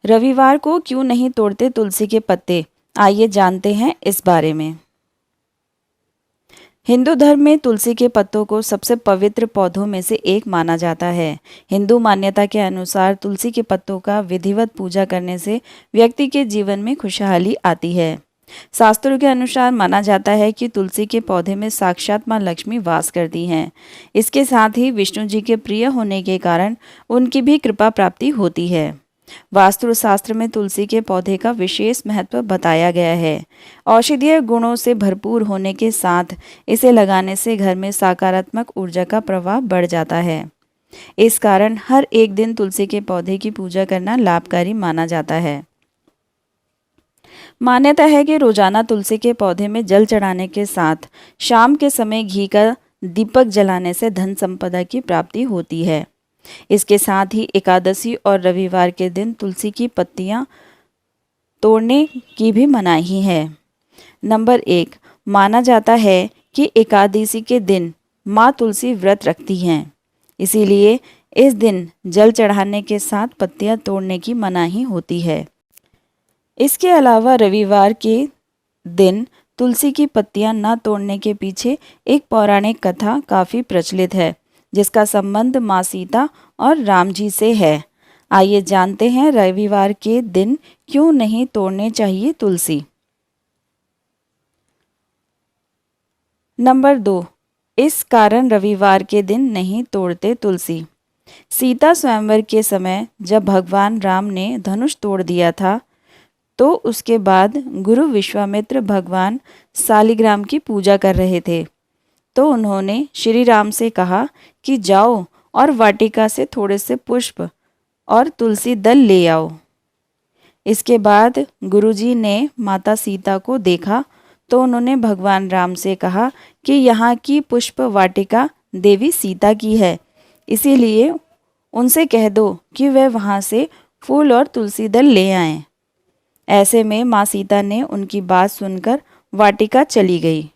रविवार को क्यों नहीं तोड़ते तुलसी के पत्ते? आइए जानते हैं इस बारे में। हिंदू धर्म में तुलसी के पत्तों को सबसे पवित्र पौधों में से एक माना जाता है। हिंदू मान्यता के अनुसार तुलसी के पत्तों का विधिवत पूजा करने से व्यक्ति के जीवन में खुशहाली आती है। शास्त्रों के अनुसार माना जाता है कि तुलसी के पौधे में साक्षात मां लक्ष्मी वास करती हैं। इसके साथ ही विष्णु जी के प्रिय होने के कारण उनकी भी कृपा प्राप्ति होती है। वास्तु शास्त्र में तुलसी के पौधे का विशेष महत्व बताया गया है। औषधीय गुणों से भरपूर होने के साथ इसे लगाने से घर में सकारात्मक ऊर्जा का प्रवाह बढ़ जाता है। इस कारण हर एक दिन तुलसी के पौधे की पूजा करना लाभकारी माना जाता है। मान्यता है कि रोजाना तुलसी के पौधे में जल चढ़ाने के साथ शाम के समय घी का दीपक जलाने से धन संपदा की प्राप्ति होती है। इसके साथ ही एकादशी और रविवार के दिन तुलसी की पत्तियां तोड़ने की भी मनाही है। नंबर 1, माना जाता है कि एकादशी के दिन माँ तुलसी व्रत रखती हैं, इसीलिए इस दिन जल चढ़ाने के साथ पत्तियां तोड़ने की मनाही होती है। इसके अलावा रविवार के दिन तुलसी की पत्तियां न तोड़ने के पीछे एक पौराणिक कथा काफ़ी प्रचलित है, जिसका संबंध माँ सीता और राम जी से है। आइए जानते हैं रविवार के दिन क्यों नहीं तोड़ने चाहिए तुलसी। नंबर 2, इस कारण रविवार के दिन नहीं तोड़ते तुलसी। सीता स्वयंवर के समय जब भगवान राम ने धनुष तोड़ दिया था, तो उसके बाद गुरु विश्वामित्र भगवान शालिग्राम की पूजा कर रहे थे। तो उन्होंने श्री राम से कहा कि जाओ और वाटिका से थोड़े से पुष्प और तुलसी दल ले आओ। इसके बाद गुरुजी ने माता सीता को देखा तो उन्होंने भगवान राम से कहा कि यहाँ की पुष्प वाटिका देवी सीता की है, इसीलिए उनसे कह दो कि वह वहाँ से फूल और तुलसी दल ले आएं। ऐसे में माँ सीता ने उनकी बात सुनकर वाटिका चली गई।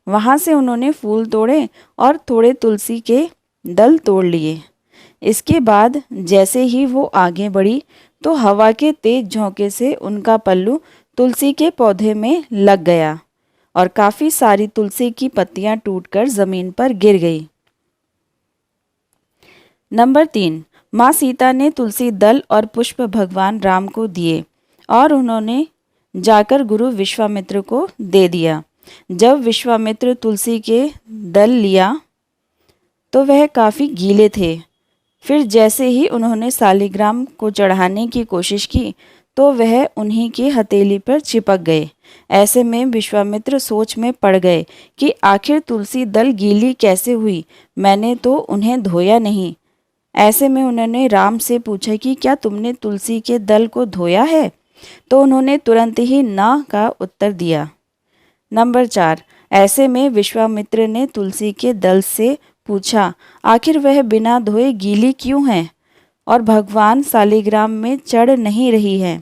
वहाँ से उन्होंने फूल तोड़े और थोड़े तुलसी के दल तोड़ लिए। इसके बाद जैसे ही वो आगे बढ़ी तो हवा के तेज झोंके से उनका पल्लू तुलसी के पौधे में लग गया और काफ़ी सारी तुलसी की पत्तियां टूटकर ज़मीन पर गिर गई। नंबर 3, माँ सीता ने तुलसी दल और पुष्प भगवान राम को दिए और उन्होंने जाकर गुरु विश्वामित्र को दे दिया। जब विश्वामित्र तुलसी के दल लिया तो वह काफ़ी गीले थे। फिर जैसे ही उन्होंने शालिग्राम को चढ़ाने की कोशिश की तो वह उन्हीं की हथेली पर चिपक गए। ऐसे में विश्वामित्र सोच में पड़ गए कि आखिर तुलसी दल गीली कैसे हुई, मैंने तो उन्हें धोया नहीं। ऐसे में उन्होंने राम से पूछा कि क्या तुमने तुलसी के दल को धोया है? तो उन्होंने तुरंत ही ना का उत्तर दिया। नंबर 4, ऐसे में विश्वामित्र ने तुलसी के दल से पूछा आखिर वह बिना धोए गीली क्यों है और भगवान शालिग्राम में चढ़ नहीं रही है।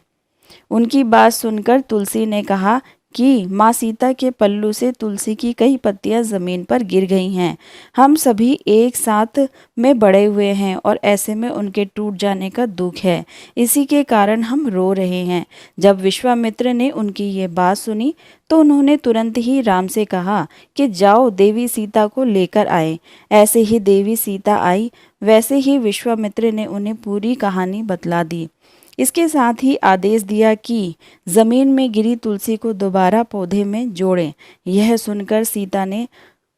उनकी बात सुनकर तुलसी ने कहा कि माँ सीता के पल्लू से तुलसी की कई पत्तियां ज़मीन पर गिर गई हैं। हम सभी एक साथ में बड़े हुए हैं और ऐसे में उनके टूट जाने का दुख है, इसी के कारण हम रो रहे हैं। जब विश्वामित्र ने उनकी ये बात सुनी तो उन्होंने तुरंत ही राम से कहा कि जाओ देवी सीता को लेकर आए। ऐसे ही देवी सीता आई, वैसे ही विश्वामित्र ने उन्हें पूरी कहानी बतला दी। इसके साथ ही आदेश दिया कि जमीन में गिरी तुलसी को दोबारा पौधे में जोड़ें। यह सुनकर सीता ने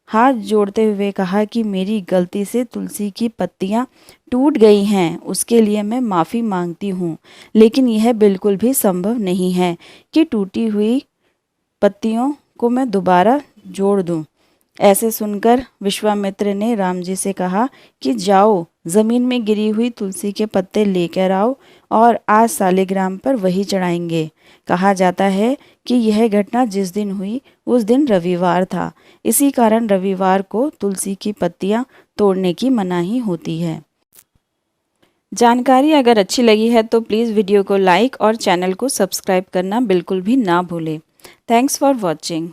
हाथ जोड़ते हुए कहा कि मेरी गलती से तुलसी की पत्तियां टूट गई हैं, उसके लिए मैं माफ़ी मांगती हूँ, लेकिन यह बिल्कुल भी संभव नहीं है कि टूटी हुई पत्तियों को मैं दोबारा जोड़ दूं। ऐसे सुनकर विश्वामित्र ने राम जी से कहा कि जाओ ज़मीन में गिरी हुई तुलसी के पत्ते लेकर आओ और आज शालिग्राम पर वही चढ़ाएंगे। कहा जाता है कि यह घटना जिस दिन हुई उस दिन रविवार था, इसी कारण रविवार को तुलसी की पत्तियां तोड़ने की मनाही होती है। जानकारी अगर अच्छी लगी है तो प्लीज़ वीडियो को लाइक और चैनल को सब्सक्राइब करना बिल्कुल भी ना भूलें। Thanks for watching.